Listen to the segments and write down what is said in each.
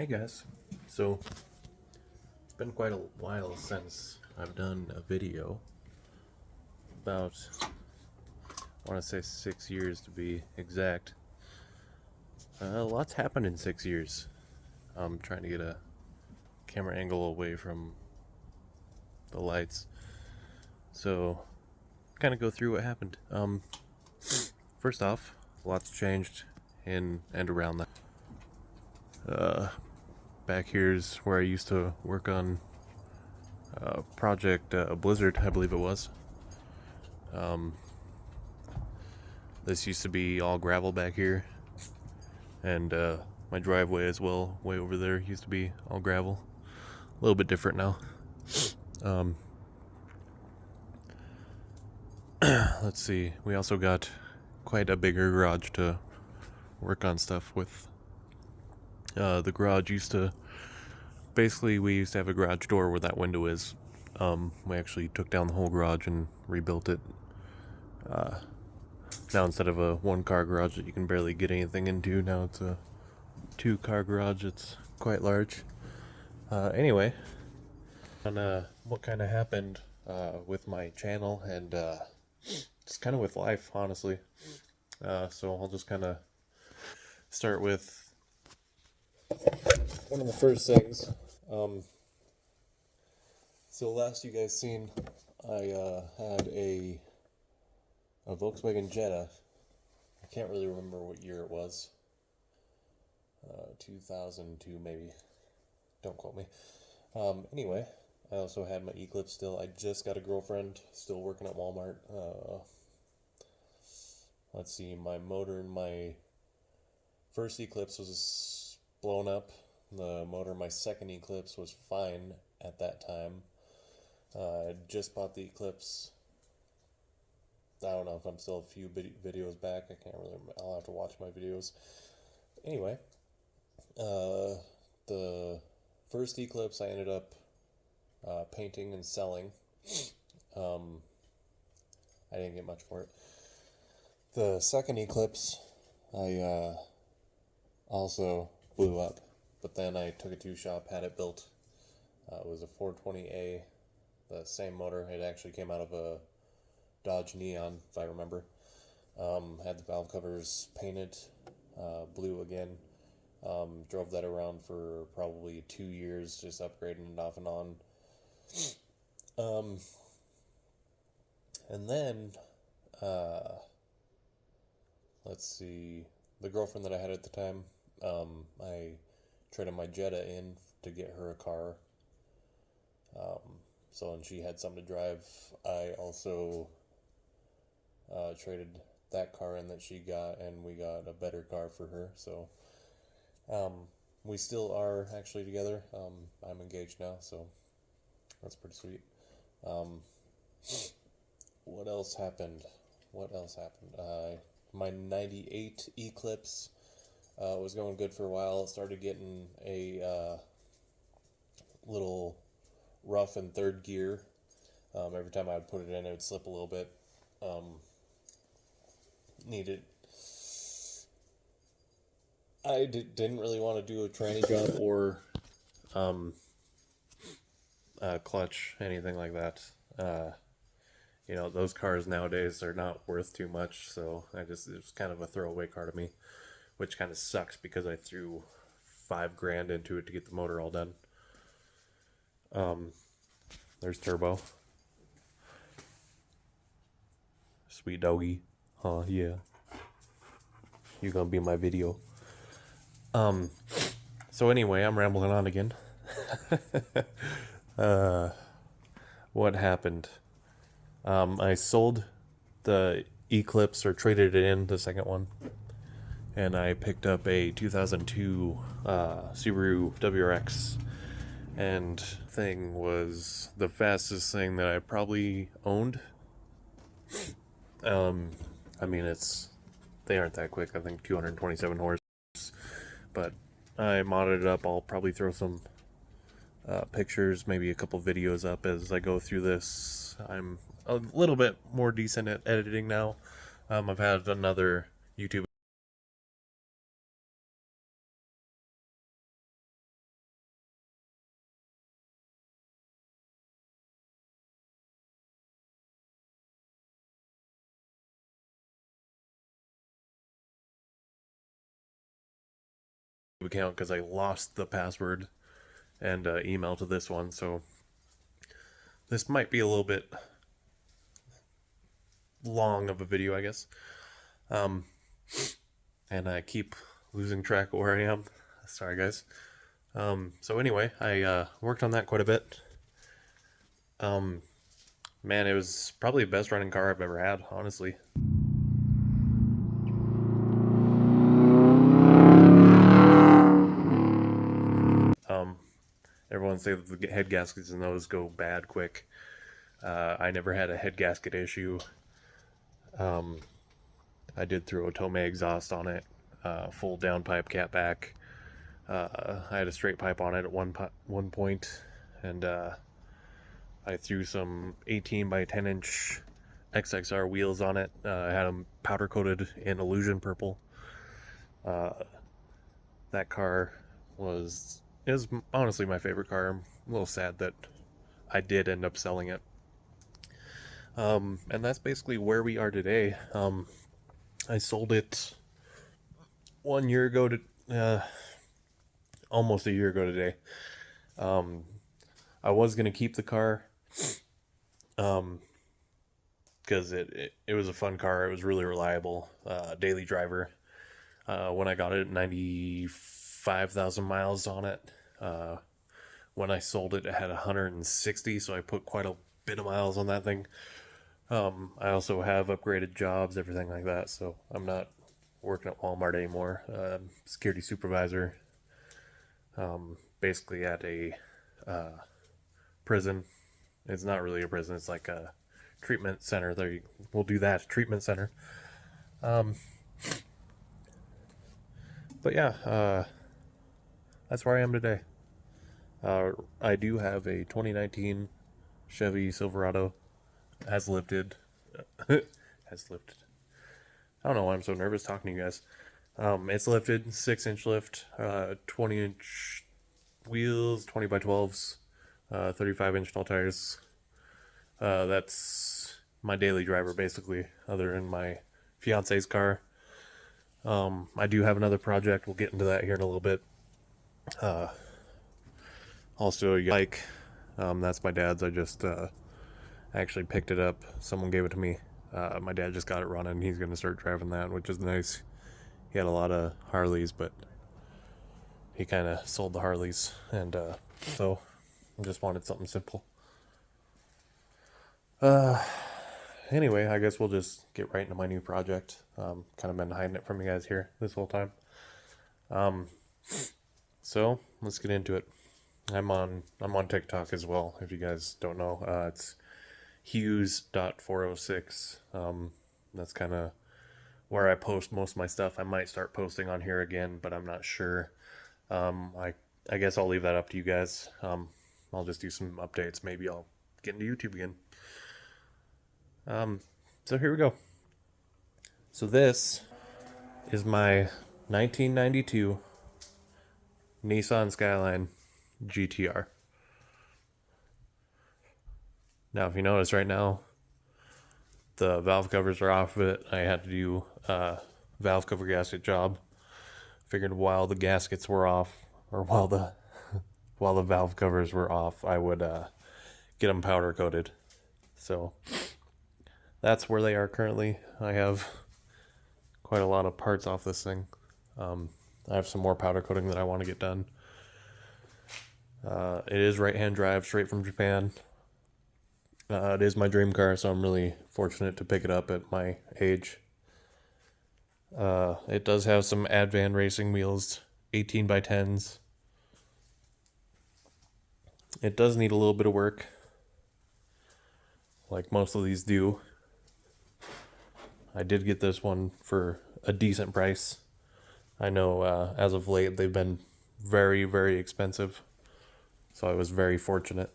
Hey guys, so it's been quite a while since I've done a video. About, I want to say 6 years to be exact. A lot's happened in 6 years. I'm trying to get a camera angle away from the lights, so kind of go through what happened. First off, lots changed in and around that. Back here's where I used to work on Project Blizzard, I believe it was. This used to be all gravel back here, and my driveway as well, way over there, used to be all gravel. A little bit different now. Let's see, we also got quite a bigger garage to work on stuff with. The garage used to, basically we used to have a garage door where that window is. We actually took down the whole garage and rebuilt it. Now instead of a one-car garage that you can barely get anything into, now it's a two-car garage. It's quite large. Anyway, on what kind of happened with my channel and just kind of with life, honestly. So I'll just kind of start with one of the first things. So last you guys seen, I had a Volkswagen Jetta. I can't really remember what year it was. 2002 maybe. Don't quote me. Anyway, I also had my Eclipse still. I just got a girlfriend, still working at Walmart. Let's see, my motor in my first Eclipse was blown up. The motor in my second Eclipse was fine at that time. I just bought the Eclipse. I don't know if I'm still a few videos back. I can't really remember. I'll have to watch my videos. Anyway, the first Eclipse I ended up painting and selling. I didn't get much for it. The second Eclipse I also blew up, but then I took it to shop, had it built. It was a 420A, the same motor. It actually came out of a Dodge Neon, if I remember. Had the valve covers painted, blue again. Drove that around for probably 2 years, just upgrading it off and on. And then, let's see, the girlfriend that I had at the time, I traded my Jetta in to get her a car. So when she had something to drive, I also traded that car in that she got, and we got a better car for her. So we still are actually together. I'm engaged now, so that's pretty sweet. What else happened? My 98 Eclipse was going good for a while. It started getting a little rough in third gear. Every time I would put it in, it would slip a little bit. I didn't really want to do a tranny job or clutch, anything like that. Those cars nowadays are not worth too much, so it was kind of a throwaway car to me, which kind of sucks because I threw $5,000 into it to get the motor all done. There's Turbo. Sweet doggy. Oh yeah. You're gonna be in my video. So anyway, I'm rambling on again. What happened? I sold the Eclipse, or traded it in, the second one, and I picked up a 2002 Subaru WRX, and thing was the fastest thing that I probably owned. I mean, they aren't that quick. I think 227 horse, but I modded it up. I'll probably throw some pictures, maybe a couple videos up as I go through this. I'm a little bit more decent at editing now. I've had another YouTube account because I lost the password and email to this one, so this might be a little bit long of a video, I guess. And I keep losing track of where I am. Sorry, guys. So anyway, I worked on that quite a bit. Man, it was probably the best running car I've ever had, honestly. Everyone say that the head gaskets in those go bad quick. I never had a head gasket issue. I did throw a Tomei exhaust on it, full downpipe catback. I had a straight pipe on it at one point, and I threw some 18 by 10 inch XXR wheels on it. I had them powder coated in illusion purple. That car is honestly my favorite car. I'm a little sad that I did end up selling it. And that's basically where we are today. I sold it 1 year ago to almost a year ago today. I was gonna keep the car because it was a fun car. It was really reliable, daily driver. When I got it, 95,000 miles on it. When I sold it, it had 160, so I put quite a bit of miles on that thing. I also have upgraded jobs, everything like that, so I'm not working at Walmart anymore. Security supervisor, basically at a prison. It's not really a prison, it's like a treatment center. We'll do that, treatment center. But yeah, that's where I am today. I do have a 2019 Chevy Silverado. Has lifted. Has lifted. I don't know why I'm so nervous talking to you guys. It's lifted, 6-inch lift, 20-inch wheels, 20 by 12s, 35-inch tall tires. That's my daily driver, basically, other than my fiance's car. I do have another project. We'll get into that here in a little bit. Also, a bike. That's my dad's. I just actually picked it up. Someone gave it to me. My dad just got it running. He's going to start driving that, which is nice. He had a lot of Harleys, but he kind of sold the Harleys, and so I just wanted something simple. Anyway, I guess we'll just get right into my new project. Kind of been hiding it from you guys here this whole time. So let's get into it. I'm on TikTok as well. If you guys don't know, it's Hews.406. That's kind of where I post most of my stuff. I might start posting on here again, but I'm not sure. I guess I'll leave that up to you guys. I'll just do some updates. Maybe I'll get into YouTube again. So here we go. So this is my 1992 Nissan Skyline GTR. Now, if you notice right now, the valve covers are off of it. I had to do a valve cover gasket job. Figured while the gaskets were off, or while the valve covers were off, I would get them powder coated. So that's where they are currently. I have quite a lot of parts off this thing. I have some more powder coating that I want to get done. It is right-hand drive, straight from Japan. It is my dream car, so I'm really fortunate to pick it up at my age. It does have some Advan racing wheels, 18 by 10s. It does need a little bit of work, like most of these do. I did get this one for a decent price. I know as of late they've been very, very expensive, so I was very fortunate.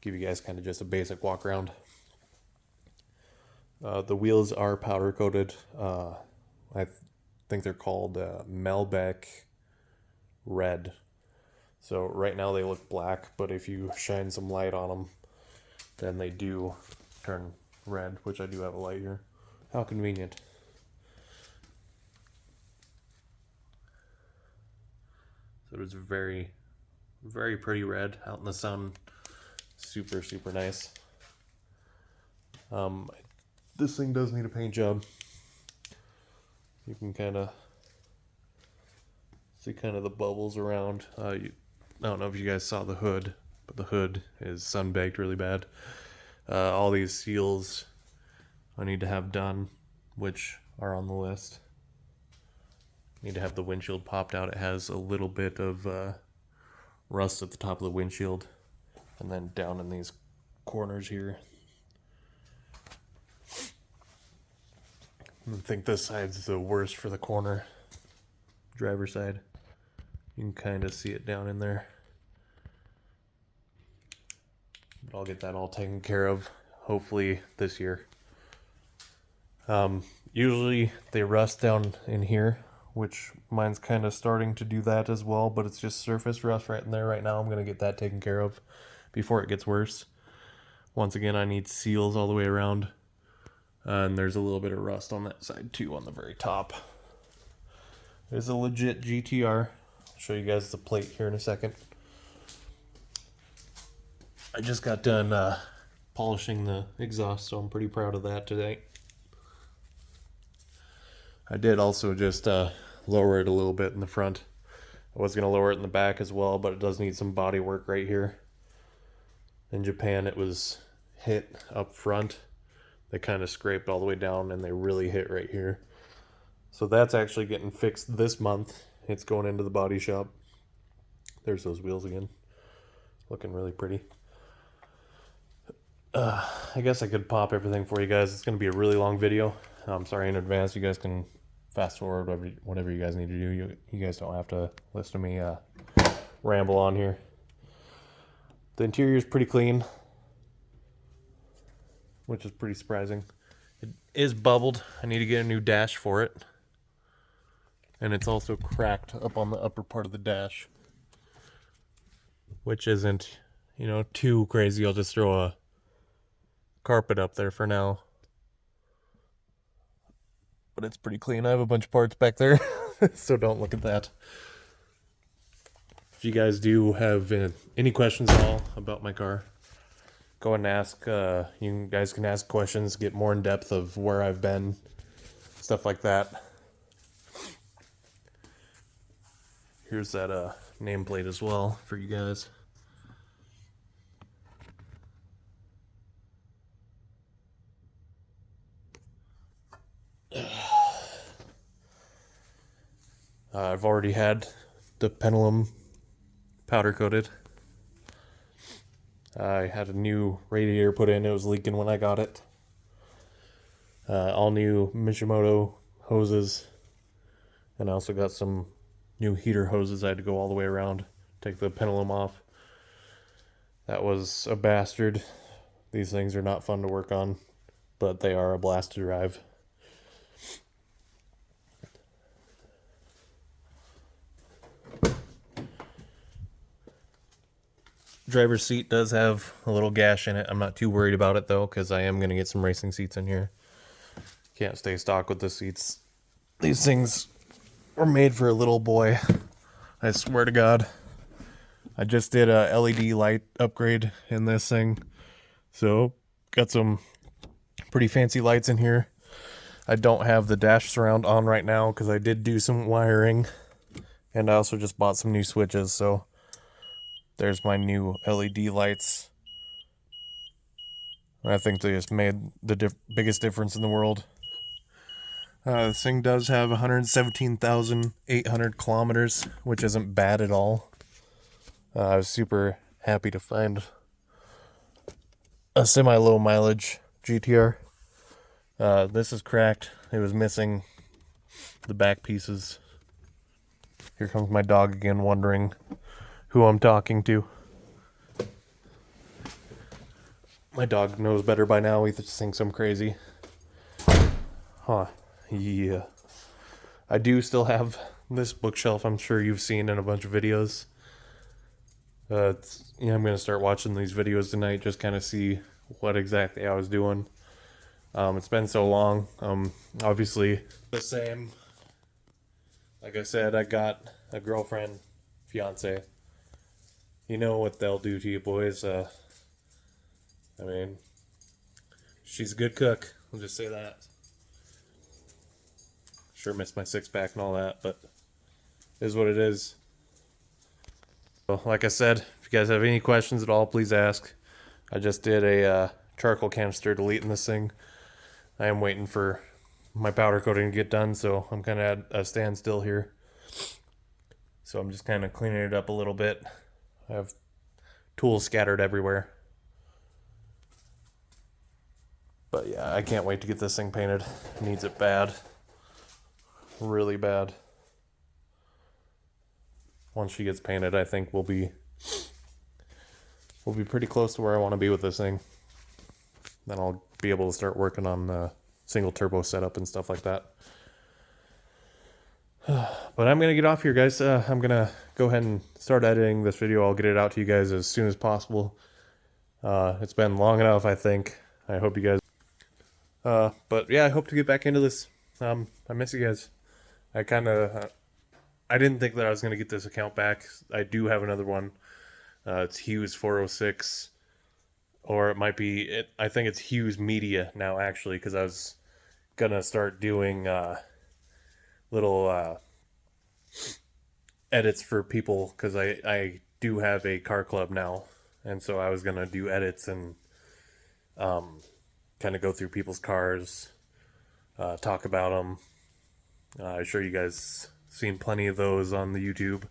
Give you guys kind of just a basic walk around. The wheels are powder coated. I think they're called Melbeck Red. So right now they look black, but if you shine some light on them, then they do turn red, which I do have a light here. How convenient. So it's very, very pretty red out in the sun. Super, super nice. This thing does need a paint job. You can kind of see kind of the bubbles around. I don't know if you guys saw the hood, but the hood is sun-baked really bad. All these seals I need to have done, which are on the list. Need to have the windshield popped out. It has a little bit of rust at the top of the windshield, and then down in these corners here. I think this side's the worst for the corner, driver's side. You can kind of see it down in there. But I'll get that all taken care of, hopefully this year. Usually they rust down in here, which mine's kind of starting to do that as well, but it's just surface rust right in there right now. I'm going to get that taken care of before it gets worse. Once again, I need seals all the way around. And there's a little bit of rust on that side too, on the very top. It's a legit GTR. I'll show you guys the plate here in a second. I just got done polishing the exhaust, so I'm pretty proud of that today. I did also just lower it a little bit in the front. I was going to lower it in the back as well, but it does need some body work right here. In Japan, it was hit up front. They kind of scraped all the way down, and they really hit right here. So that's actually getting fixed this month. It's going into the body shop. There's those wheels again. Looking really pretty. I guess I could pop everything for you guys. It's going to be a really long video. I'm sorry in advance. You guys can fast forward whatever you guys need to do. You guys don't have to listen to me ramble on here. The interior is pretty clean, which is pretty surprising. It is bubbled. I need to get a new dash for it. And it's also cracked up on the upper part of the dash, which isn't, you know, too crazy. I'll just throw a carpet up there for now. But it's pretty clean. I have a bunch of parts back there, so don't look at that. If you guys do have any questions at all about my car, go and ask. You guys can ask questions, get more in depth of where I've been, stuff like that. Here's that nameplate as well for you guys. I've already had the pendulum powder coated. I had a new radiator put in. It was leaking when I got it. All new Mishimoto hoses. And I also got some new heater hoses. I had to go all the way around, take the pendulum off. That was a bastard. These things are not fun to work on, but they are a blast to drive. Driver's seat does have a little gash in it. I'm not too worried about it though, because I am going to get some racing seats in here. Can't stay stock with the seats. These things were made for a little boy. I swear to God. I just did a LED light upgrade in this thing. So, got some pretty fancy lights in here. I don't have the dash surround on right now because I did do some wiring. And I also just bought some new switches, so there's my new LED lights. I think they just made the biggest difference in the world. This thing does have 117,800 kilometers, which isn't bad at all. I was super happy to find a semi-low mileage GTR. This is cracked. It was missing the back pieces. Here comes my dog again, wondering who I'm talking to. My dog knows better by now. He just thinks I'm crazy. Huh. Yeah. I do still have this bookshelf I'm sure you've seen in a bunch of videos. I'm going to start watching these videos tonight, just kind of see what exactly I was doing. It's been so long. Obviously the same. Like I said, I got a girlfriend, fiance. You know what they'll do to you boys. I mean, she's a good cook. I'll just say that. Sure miss my six pack and all that, but it is what it is. So, like I said, if you guys have any questions at all, please ask. I just did a charcoal canister deleting this thing. I am waiting for my powder coating to get done, so I'm kind of at a standstill here. So I'm just kind of cleaning it up a little bit. I have tools scattered everywhere. But yeah, I can't wait to get this thing painted. It needs it bad. Really bad. Once she gets painted, I think we'll be pretty close to where I want to be with this thing. Then I'll be able to start working on the single turbo setup and stuff like that. But I'm gonna get off here, guys. I'm gonna go ahead and start editing this video. I'll get it out to you guys as soon as possible. It's been long enough, I think. I hope you guys. But yeah, I hope to get back into this. I miss you guys. I didn't think that I was gonna get this account back. I do have another one. It's Hews 406, or it might be. I think it's Hews Media now, actually, because I was gonna start doing little edits for people, because I do have a car club now, and so I was gonna do edits and kind of go through people's cars, talk about them. I'm sure you guys seen plenty of those on the YouTube.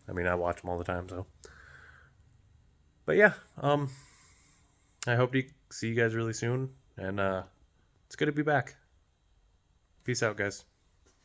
I mean, I watch them all the time, so. But yeah, I hope to see you guys really soon, and it's good to be back. Peace out, guys.